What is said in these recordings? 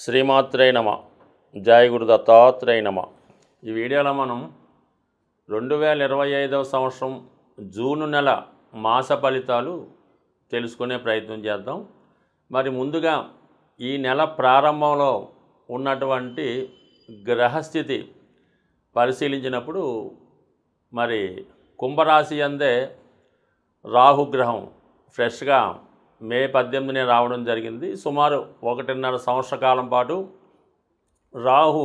శ్రీమాత్రే నమ. జయ గురు దత్తాత్రేయ నమ. ఈ వీడియోలో మనం 2025వ సంవత్సరం జూన్ నెల మాస ఫలితాలు తెలుసుకునే ప్రయత్నం చేద్దాం. మరి ముందుగా ఈ నెల ప్రారంభంలో ఉన్నటువంటి గ్రహస్థితి పరిశీలించినప్పుడు మరి కుంభరాశి అందే రాహుగ్రహం ఫ్రెష్గా మే 18నే రావడం జరిగింది. సుమారు 1.5 సంవత్సర కాలం పాటు రాహు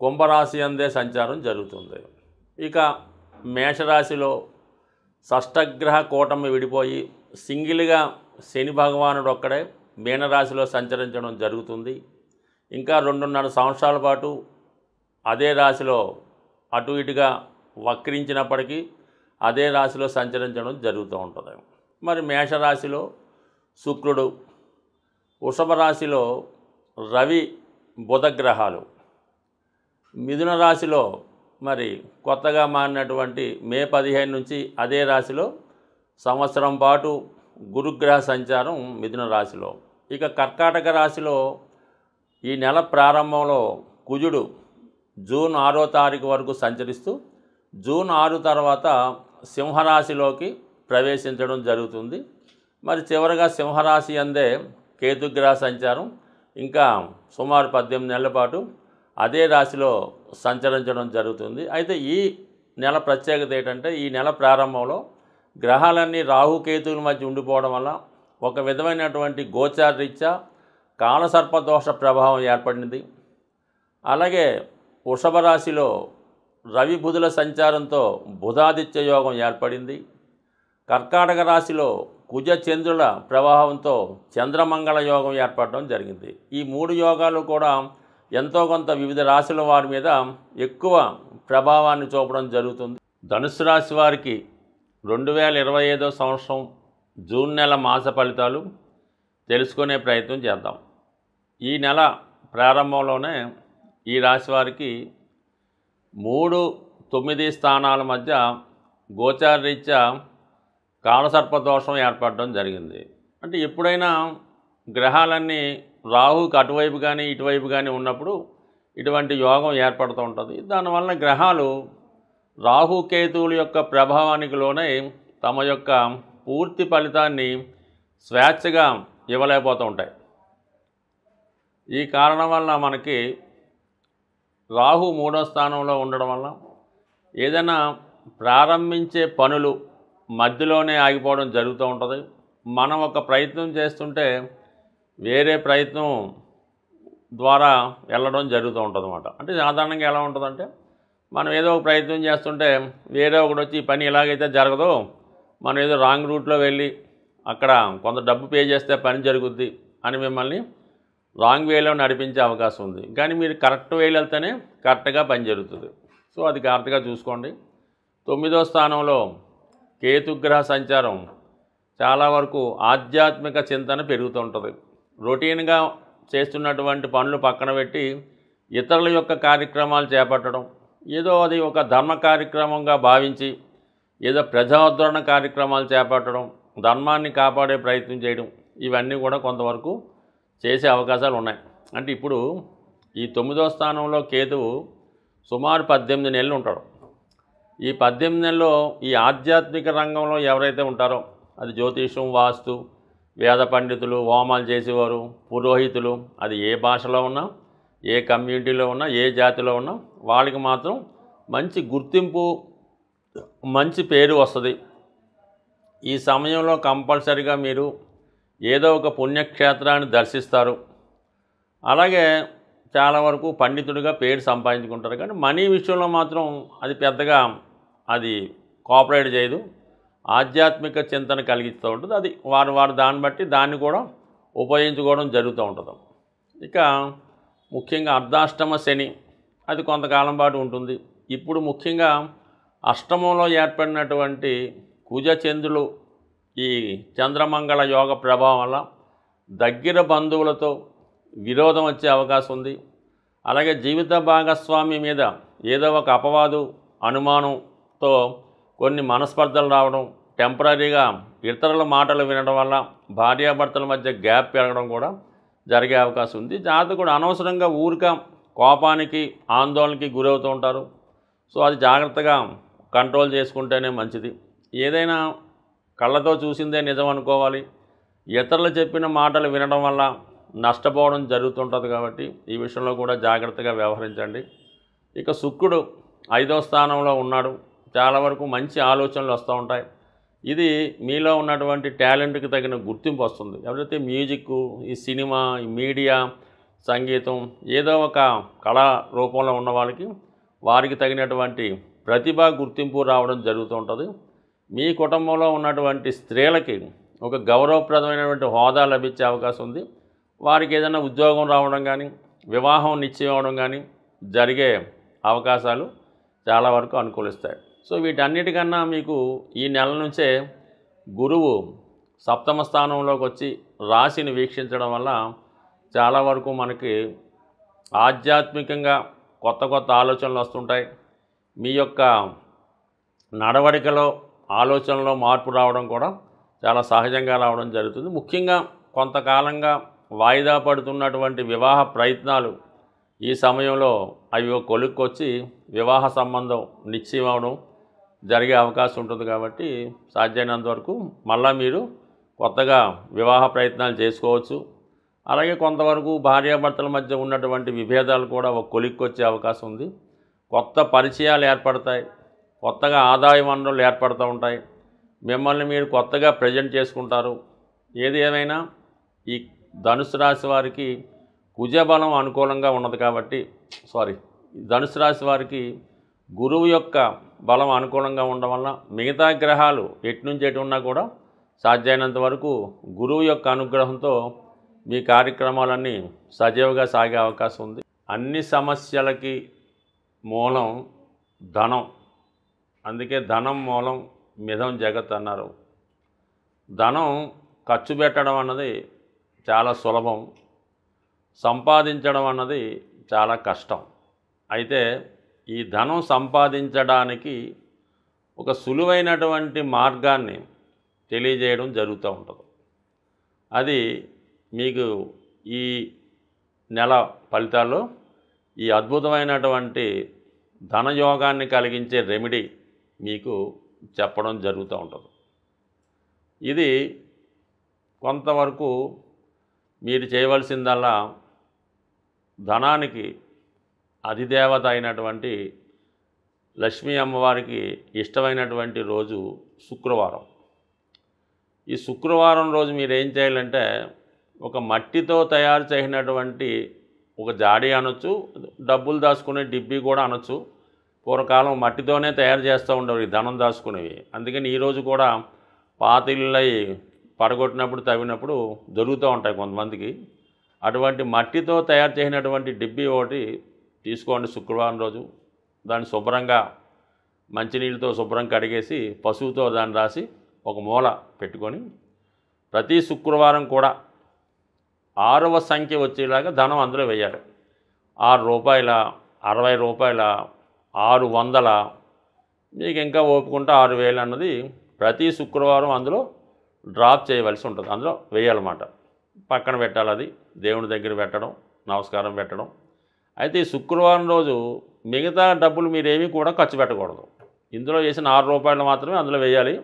కుంభరాశి అందే సంచారం జరుగుతుంది. ఇక మేషరాశిలో షష్టగ్రహ కూటమి విడిపోయి సింగిల్గా శని భగవానుడు ఒక్కడే మీనరాశిలో సంచరించడం జరుగుతుంది. ఇంకా 2.5 సంవత్సరాల పాటు అదే రాశిలో అటు ఇటుగా వక్రించినప్పటికీ అదే రాశిలో సంచరించడం జరుగుతూ ఉంటుంది. మరి మేషరాశిలో శుక్రుడు, వృషభ రాశిలో రవి బుధ గ్రహాలు, మిథున రాశిలో మరి కొత్తగా మారినటువంటి మే 15 నుంచి అదే రాశిలో సంవత్సరం పాటు గురుగ్రహ సంచారం మిథున రాశిలో. ఇక కర్కాటక రాశిలో ఈ నెల ప్రారంభంలో కుజుడు జూన్ 6వ తారీఖు వరకు సంచరిస్తూ జూన్ 6 తర్వాత సింహరాశిలోకి ప్రవేశించడం జరుగుతుంది. మరి చివరగా సింహరాశి అందే కేతుగ్రహ సంచారం ఇంకా సుమారు 18 నెలల పాటు అదే రాశిలో సంచరించడం జరుగుతుంది. అయితే ఈ నెల ప్రత్యేకత ఏంటంటే ఈ నెల ప్రారంభంలో గ్రహాలన్నీ రాహుకేతువుల మధ్య ఉండిపోవడం వల్ల ఒక విధమైనటువంటి గోచారరీత్యా కాలసర్పదోష ప్రభావం ఏర్పడింది. అలాగే వృషభ రాశిలో రవి బుధుల సంచారంతో బుధాదిత్య యోగం ఏర్పడింది. కర్కాటక రాశిలో కుజ చంద్రుల ప్రభావంతో చంద్రమంగళ యోగం ఏర్పడడం జరిగింది. ఈ 3 యోగాలు కూడా ఎంతో కొంత వివిధ రాశుల వారి మీద ఎక్కువ ప్రభావాన్ని చూపడం జరుగుతుంది. ధనుసు రాశి వారికి 2025వ సంవత్సరం జూన్ నెల మాస ఫలితాలు తెలుసుకునే ప్రయత్నం చేద్దాం. ఈ నెల ప్రారంభంలోనే ఈ రాశి వారికి 3, 9 స్థానాల మధ్య గోచారరీత్యా కాలసర్పదోషం ఏర్పడడం జరిగింది. అంటే ఎప్పుడైనా గ్రహాలన్నీ రాహుకి అటువైపు కానీ ఇటువైపు కానీ ఉన్నప్పుడు ఇటువంటి యోగం ఏర్పడుతూ ఉంటుంది. దానివల్ల గ్రహాలు రాహుకేతువుల యొక్క ప్రభావానికి లోనై తమ యొక్క పూర్తి ఫలితాన్ని స్వేచ్ఛగా ఇవ్వలేకపోతూ ఉంటాయి. ఈ కారణం వల్ల మనకి రాహు 3వ స్థానంలో ఉండడం వల్ల ఏదైనా ప్రారంభించే పనులు మధ్యలోనే ఆగిపోవడం జరుగుతూ ఉంటుంది. మనం ఒక ప్రయత్నం చేస్తుంటే వేరే ప్రయత్నం ద్వారా వెళ్ళడం జరుగుతూ ఉంటుంది అన్నమాట. అంటే సాధారణంగా ఎలా ఉంటుందంటే మనం ఏదో ఒక ప్రయత్నం చేస్తుంటే వేరే ఒకటి వచ్చి ఈ పని ఎలాగైతే జరగదో మనం ఏదో రాంగ్ రూట్లో వెళ్ళి అక్కడ కొంత డబ్బు పే చేస్తే పని జరుగుద్ది అని మిమ్మల్ని రాంగ్ వేలో నడిపించే అవకాశం ఉంది. కానీ మీరు కరెక్ట్ వేలో వెళ్తేనే కరెక్ట్గా పని జరుగుతుంది. సో అది కరెక్ట్గా చూసుకోండి. 9వ స్థానంలో కేతుగ్రహ సంచారం చాలా వరకు ఆధ్యాత్మిక చింతన పెరుగుతూ ఉంటుంది. రొటీన్గా చేస్తున్నటువంటి పనులు పక్కన పెట్టి ఇతరుల యొక్క కార్యక్రమాలు చేపట్టడం, ఏదో అది ఒక ధర్మ కార్యక్రమంగా భావించి ఏదో ప్రజాదరణ కార్యక్రమాలు చేపట్టడం, ధర్మాన్ని కాపాడే ప్రయత్నం చేయడం, ఇవన్నీ కూడా కొంతవరకు చేసే అవకాశాలు ఉన్నాయి. అంటే ఇప్పుడు ఈ 9వ స్థానంలో కేతువు సుమారు 18 నెలలు ఉంటాడు. ఈ 18 నెలల్లో ఈ ఆధ్యాత్మిక రంగంలో ఎవరైతే ఉంటారో అది జ్యోతిషం, వాస్తు, వేద పండితులు, హోమాలు చేసేవారు, పురోహితులు, అది ఏ భాషలో ఉన్నా, ఏ కమ్యూనిటీలో ఉన్నా, ఏ జాతిలో ఉన్నా వాళ్ళకి మాత్రం మంచి గుర్తింపు, మంచి పేరు వస్తుంది. ఈ సమయంలో కంపల్సరిగా మీరు ఏదో ఒక పుణ్యక్షేత్రాన్ని దర్శిస్తారు. అలాగే చాలా వరకు పండితుడిగా పేరు సంపాదించుకుంటారు. కానీ మనీ విషయంలో మాత్రం అది పెద్దగా అది కోఆపరేట్ చేయదు. ఆధ్యాత్మిక చింతన కలిగిస్తూ ఉంటుంది. అది వారు దాన్ని బట్టి దాన్ని కూడా ఉపయోగించుకోవడం జరుగుతూ ఉంటుంది. ఇక ముఖ్యంగా అర్ధాష్టమ శని అది కొంతకాలం పాటు ఉంటుంది. ఇప్పుడు ముఖ్యంగా అష్టమంలో ఏర్పడినటువంటి కుజచంద్రులు ఈ చంద్రమంగళ యోగ ప్రభావం వల్ల దగ్గర బంధువులతో విరోధం వచ్చే అవకాశం ఉంది. అలాగే జీవిత భాగస్వామి మీద ఏదో ఒక అపవాదు, అనుమానంతో కొన్ని మనస్పర్ధలు రావడం, టెంపరీగా ఇతరుల మాటలు వినడం వల్ల భార్యాభర్తల మధ్య గ్యాప్ పెరగడం కూడా జరిగే అవకాశం ఉంది. జాతకుడు అనవసరంగా ఊరిక కోపానికి ఆందోళనకి గురవుతూ ఉంటారు. సో అది జాగ్రత్తగా కంట్రోల్ చేసుకుంటేనే మంచిది. ఏదైనా కళ్ళతో చూసిందే నిజం అనుకోవాలి. ఇతరులు చెప్పిన మాటలు వినడం వల్ల నష్టపోవడం జరుగుతుంటుంది కాబట్టి ఈ విషయంలో కూడా జాగ్రత్తగా వ్యవహరించండి. ఇక శుక్రుడు 5వ స్థానంలో ఉన్నాడు. చాలా వరకు మంచి ఆలోచనలు వస్తూ ఉంటాయి. ఇది మీలో ఉన్నటువంటి టాలెంట్కి తగిన గుర్తింపు వస్తుంది. ఎవరైతే మ్యూజిక్, ఈ సినిమా, ఈ మీడియా, సంగీతం ఏదో ఒక కళా రూపంలో ఉన్న వాళ్ళకి వారికి తగినటువంటి ప్రతిభ గుర్తింపు రావడం జరుగుతూ ఉంటుంది. మీ కుటుంబంలో ఉన్నటువంటి స్త్రీలకి ఒక గౌరవప్రదమైనటువంటి హోదా లభించే అవకాశం ఉంది. వారికి ఏదైనా ఉద్యోగం రావడం కానీ వివాహం నిశ్చయం అవడం కానీ జరిగే అవకాశాలు చాలా వరకు అనుకూలిస్తాయి. సో వీటన్నిటికన్నా మీకు ఈ నెల నుంచే గురువు 7వ స్థానంలోకి వచ్చి రాశిని వీక్షించడం వల్ల చాలా వరకు మనకి ఆధ్యాత్మికంగా కొత్త కొత్త ఆలోచనలు వస్తుంటాయి. మీ యొక్క నడవడికలో ఆలోచనలో మార్పు రావడం కూడా చాలా సహజంగా రావడం జరుగుతుంది. ముఖ్యంగా కొంతకాలంగా వాయిదా పడుతున్నటువంటి వివాహ ప్రయత్నాలు ఈ సమయంలో అవి కొలుక్కొచ్చి వివాహ సంబంధం నిశ్చయం అవడం జరిగే అవకాశం ఉంటుంది. కాబట్టి సాధ్యమైనంత వరకు మళ్ళీ మీరు కొత్తగా వివాహ ప్రయత్నాలు చేసుకోవచ్చు. అలాగే కొంతవరకు భార్యాభర్తల మధ్య ఉన్నటువంటి విభేదాలు కూడా ఒక కొలిక్కొచ్చే అవకాశం ఉంది. కొత్త పరిచయాలు ఏర్పడతాయి. కొత్తగా ఆదాయ వనరులు ఏర్పడుతూ ఉంటాయి. మిమ్మల్ని మీరు కొత్తగా ప్రజెంట్ చేసుకుంటారు. ఏది ఏమైనా ఈ ధనుసు రాశి వారికి కుజబలం అనుకూలంగా ఉన్నది కాబట్టి ధనుసు రాశి వారికి గురువు యొక్క బలం అనుకూలంగా ఉండడం వల్ల మిగతా గ్రహాలు ఎటు నుంచి ఎటు ఉన్నా కూడా సాధ్యమైనంత వరకు గురువు యొక్క అనుగ్రహంతో మీ కార్యక్రమాలన్నీ సజీవంగా సాగే అవకాశం ఉంది. అన్ని సమస్యలకి మూలం ధనం. అందుకే ధనం మూలం మిథం జగత్ అన్నారు. ధనం ఖర్చు పెట్టడం అన్నది చాలా సులభం, సంపాదించడం అన్నది చాలా కష్టం. అయితే ఈ ధనం సంపాదించడానికి ఒక సులువైనటువంటి మార్గాన్ని తెలియజేయడం జరుగుతూ ఉంటుంది. అది మీకు ఈ నెల ఫలితాల్లో ఈ అద్భుతమైనటువంటి ధనయోగాన్ని కలిగించే రెమెడీ మీకు చెప్పడం జరుగుతూ ఉంటుంది. ఇది కొంతవరకు మీరు చేయవలసిందల్లా ధనానికి అధిదేవత అయినటువంటి లక్ష్మీ అమ్మవారికి ఇష్టమైనటువంటి రోజు శుక్రవారం. ఈ శుక్రవారం రోజు మీరు ఏం చేయాలంటే ఒక మట్టితో తయారు చేసినటువంటి ఒక జాడీ అనొచ్చు, డబ్బులు దాచుకునే డిబ్బీ కూడా అనొచ్చు. పూర్వకాలం మట్టితోనే తయారు చేస్తూ ఉండేవి ఈ ధనం దాచుకునేవి. అందుకని ఈరోజు కూడా పాత ఇళ్ళై పడగొట్టినప్పుడు తవ్వినప్పుడు దొరుకుతూ ఉంటాయి కొంతమందికి. అటువంటి మట్టితో తయారు చేసినటువంటి డిబ్బీ ఒకటి తీసుకోండి శుక్రవారం రోజు. దాన్ని శుభ్రంగా మంచినీళ్ళతో శుభ్రం కడిగేసి పసుపుతో దాన్ని రాసి ఒక మూల పెట్టుకొని ప్రతి శుక్రవారం కూడా 6వ సంఖ్య వచ్చేలాగా ధనం అందులో వేయాలి. 6 రూపాయల, 60 రూపాయల, 600, మీకు ఇంకా ఓపుకుంటే 6000 అన్నది ప్రతి శుక్రవారం అందులో డ్రాప్ చేయవలసి ఉంటుంది. అందులో వేయాలన్నమాట. పక్కన పెట్టాలి. అది దేవుని దగ్గర పెట్టడం, నమస్కారం పెట్టడం. అయితే ఈ శుక్రవారం రోజు మిగతా డబ్బులు మీరేమీ కూడా ఖర్చు పెట్టకూడదు. ఇందులో వేసిన 6 రూపాయలు మాత్రమే అందులో వేయాలి.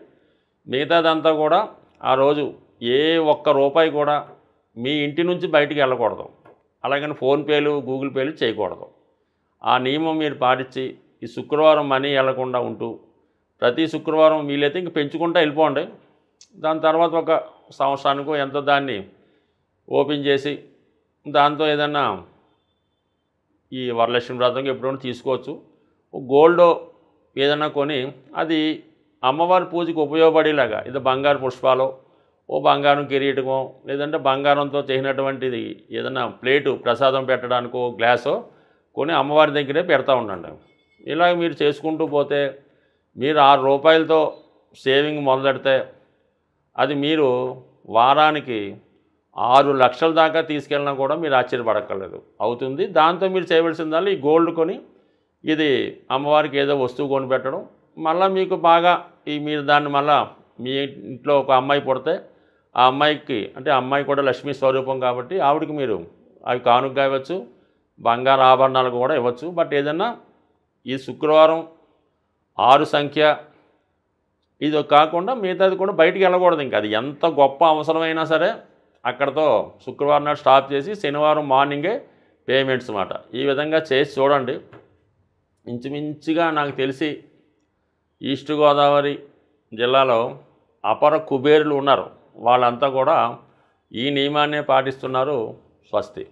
మిగతాదంతా కూడా ఆ రోజు ఏ ఒక్క రూపాయి కూడా మీ ఇంటి నుంచి బయటికి వెళ్ళకూడదు. అలాగని ఫోన్పేలు, గూగుల్ పేలు చేయకూడదు. ఆ నియమం మీరు పాటించి ఈ శుక్రవారం మనీ వెళ్లకుండా ఉంటూ ప్రతి శుక్రవారం వీలైతే ఇంక పెంచుకుంటూ వెళ్ళిపోండి. దాని తర్వాత ఒక సంవత్సరానికో ఎంతో దాన్ని ఓపెన్ చేసి దాంతో ఏదన్నా ఈ వరలక్ష్మి వ్రతంగా ఎప్పుడైనా తీసుకోవచ్చు. గోల్డ్ ఏదైనా కొని అది అమ్మవారి పూజకి ఉపయోగపడేలాగా, ఇది బంగారు పుష్పాలు, ఓ బంగారం కిరీటమో, లేదంటే బంగారంతో చేసినటువంటిది ఏదైనా ప్లేటు ప్రసాదం పెట్టడానికో గ్లాసో కొని అమ్మవారి దగ్గరే పెడతా ఉండండి. ఇలాగ మీరు చేసుకుంటూ పోతే మీరు 6 రూపాయలతో సేవింగ్ మొదలెడితే అది మీరు వారానికి 6 లక్షల దాకా తీసుకెళ్ళినా కూడా మీరు ఆశ్చర్యపడక్కర్లేదు అవుతుంది. దాంతో మీరు చేయవలసిందల్లా ఈ గోల్డ్ కొని ఇది అమ్మవారికి ఏదో వస్తువు కొని పెట్టడం. మళ్ళీ మీకు బాగా మీరు దాన్ని మళ్ళీ మీ ఇంట్లో ఒక అమ్మాయి పుడితే ఆ అమ్మాయికి అంటే ఆ అమ్మాయి కూడా లక్ష్మీ స్వరూపం కాబట్టి ఆవిడకి మీరు అవి కానుకగా ఇవ్వచ్చు, బంగారు ఆభరణాలు కూడా ఇవ్వచ్చు. బట్ ఏదన్నా ఈ శుక్రవారం 6 సంఖ్య ఇది కాకుండా మిగతాది కూడా బయటికి వెళ్ళకూడదు. ఇంకా అది ఎంత గొప్ప అవసరమైనా సరే అక్కడతో శుక్రవారం నాడు స్టాప్ చేసి శనివారం మార్నింగే పేమెంట్స్ మాట. ఈ విధంగా చేసి చూడండి. ఇంచుమించుగా నాకు తెలిసి ఈస్ట్ గోదావరి జిల్లాలో అపర కుబేరులు ఉన్నారు. వాళ్ళంతా కూడా ఈ నియమాన్నే పాటిస్తున్నారు. స్వస్తి.